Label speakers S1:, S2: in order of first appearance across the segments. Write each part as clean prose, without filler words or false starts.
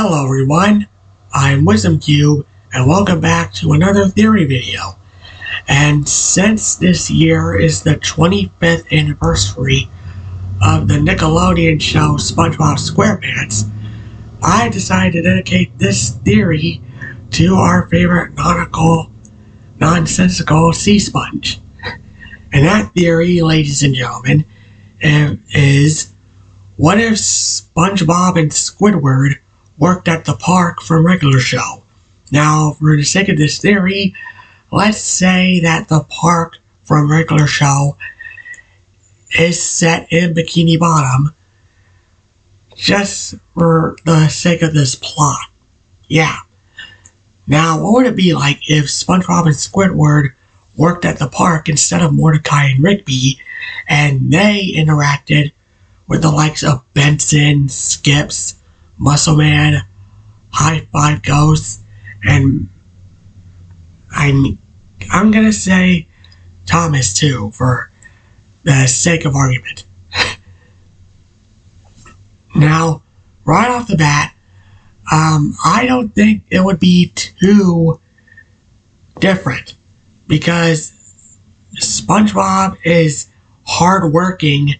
S1: Hello everyone, I'm Wisdom Cube and welcome back to another theory video. And since this year is the 25th anniversary of the Nickelodeon show SpongeBob SquarePants, I decided to dedicate this theory to our favorite nonsensical sea sponge. And that theory, ladies and gentlemen, is what if SpongeBob and Squidward worked at the park from regular show? Now, for the sake of this theory, let's say that the park from regular show is set in Bikini Bottom, just for the sake of this plot. Yeah. Now, what would it be like if SpongeBob and Squidward worked at the park instead of Mordecai and Rigby, and they interacted with the likes of Benson, Skips, Muscle Man, High Five Ghost, and I'm gonna say Thomas too, for the sake of argument. Now, right off the bat, I don't think it would be too different, because SpongeBob is hardworking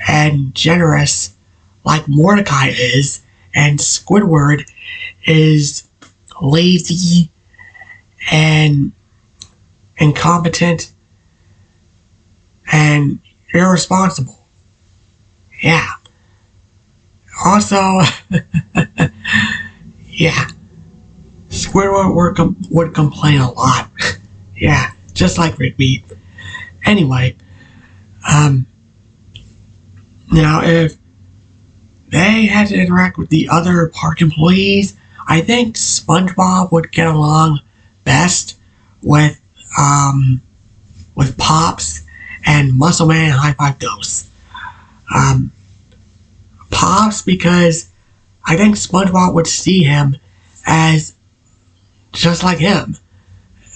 S1: and generous like Mordecai is, and Squidward is lazy and incompetent and irresponsible. Yeah. Also, yeah, Squidward would complain a lot. Yeah, just like Rigby. Anyway, now if they had to interact with the other park employees, I think SpongeBob would get along best with Pops and Muscle Man and High Five Ghost. Pops, because I think SpongeBob would see him as just like him.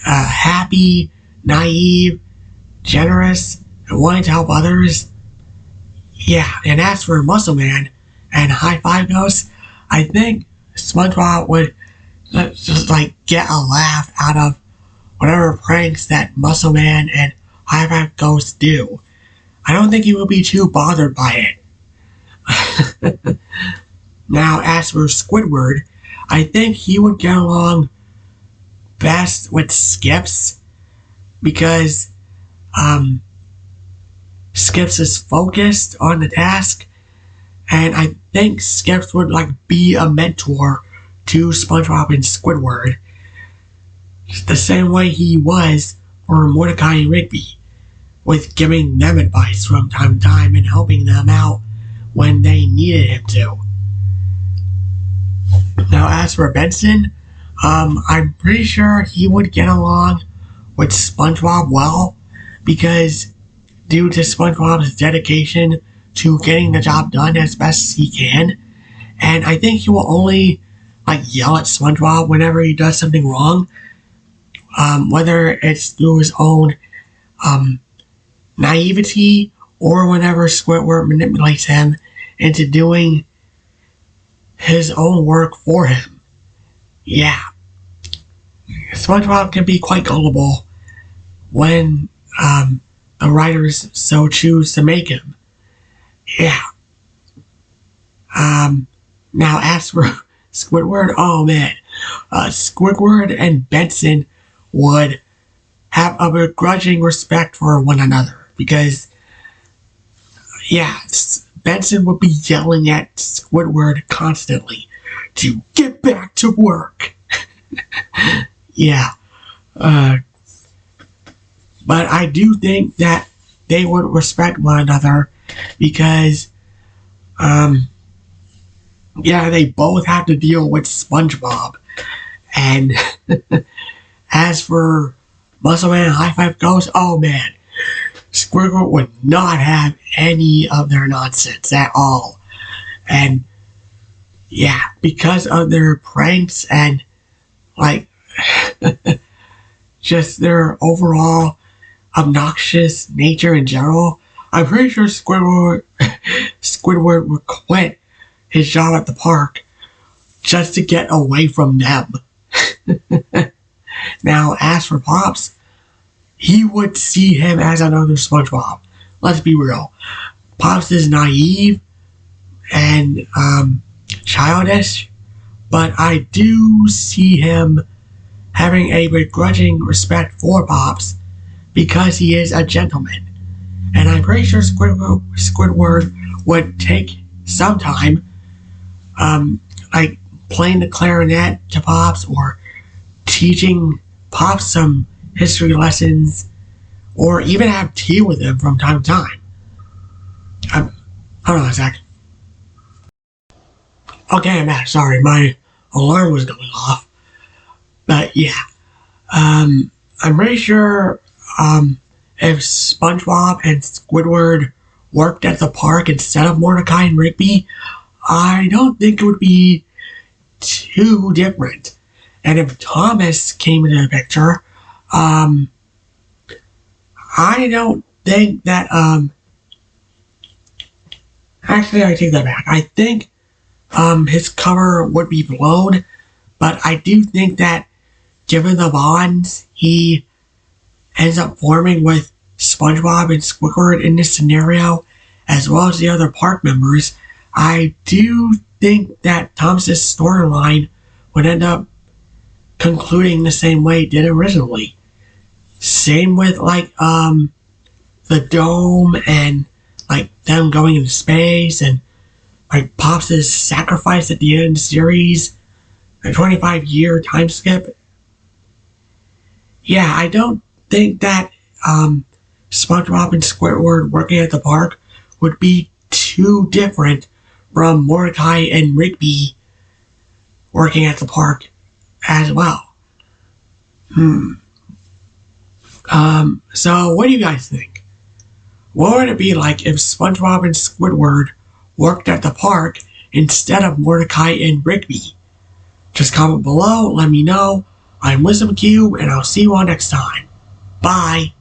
S1: Happy, naive, generous, and wanting to help others. Yeah, and as for Muscle Man and High Five Ghost, I think SpongeBob would just like get a laugh out of whatever pranks that Muscle Man and High Five Ghost do. I don't think he would be too bothered by it. Now, as for Squidward, I think he would get along best with Skips, because Skips is focused on the task, and I think Skips would like be a mentor to SpongeBob and Squidward, the same way he was for Mordecai and Rigby, with giving them advice from time to time and helping them out when they needed him to. Now, as for Benson, I'm pretty sure he would get along with SpongeBob well, because due to SpongeBob's dedication to getting the job done as best as he can, and I think he will only like yell at SpongeBob whenever he does something wrong, whether it's through his own naivety or whenever Squidward manipulates him into doing his own work for him. Yeah. SpongeBob can be quite gullible when the writers so choose to make him. Yeah. Now, as for Squidward, oh man, Squidward and Benson would have a begrudging respect for one another, because, yeah, Benson would be yelling at Squidward constantly to get back to work. Yeah. But I do think that they would respect one another, because, yeah, they both have to deal with SpongeBob. And as for Muscle Man and High Five Ghost, oh man, Squidward would not have any of their nonsense at all. And yeah, because of their pranks and like just their overall obnoxious nature in general, I'm pretty sure Squidward would quit his job at the park just to get away from them. Now, as for Pops, he would see him as another SpongeBob. Let's be real. Pops is naive and childish, but I do see him having a begrudging respect for Pops because he is a gentleman. And I'm pretty sure Squidward would take some time, like playing the clarinet to Pops or teaching Pops some history lessons or even have tea with him from time to time. I don't know, Zach. Okay, I'm back. Sorry, my alarm was going off. But yeah, I'm pretty sure if SpongeBob and Squidward worked at the park instead of Mordecai and Rigby, I don't think it would be too different. And if Thomas came into the picture, I don't think that, actually I take that back. I think his cover would be blown, but I do think that given the bonds he ends up forming with SpongeBob and Squidward in this scenario, as well as the other park members, I do think that Thomas's storyline would end up concluding the same way it did originally. Same with like the dome and like them going into space and like Pops' sacrifice at the end of the series, a 25-year time skip. Yeah, I don't think that SpongeBob and Squidward working at the park would be too different from Mordecai and Rigby working at the park as well. So what do you guys think? What would it be like if SpongeBob and Squidward worked at the park instead of Mordecai and Rigby? Just comment below, let me know. I'm WisdomCube, and I'll see you all next time. Bye!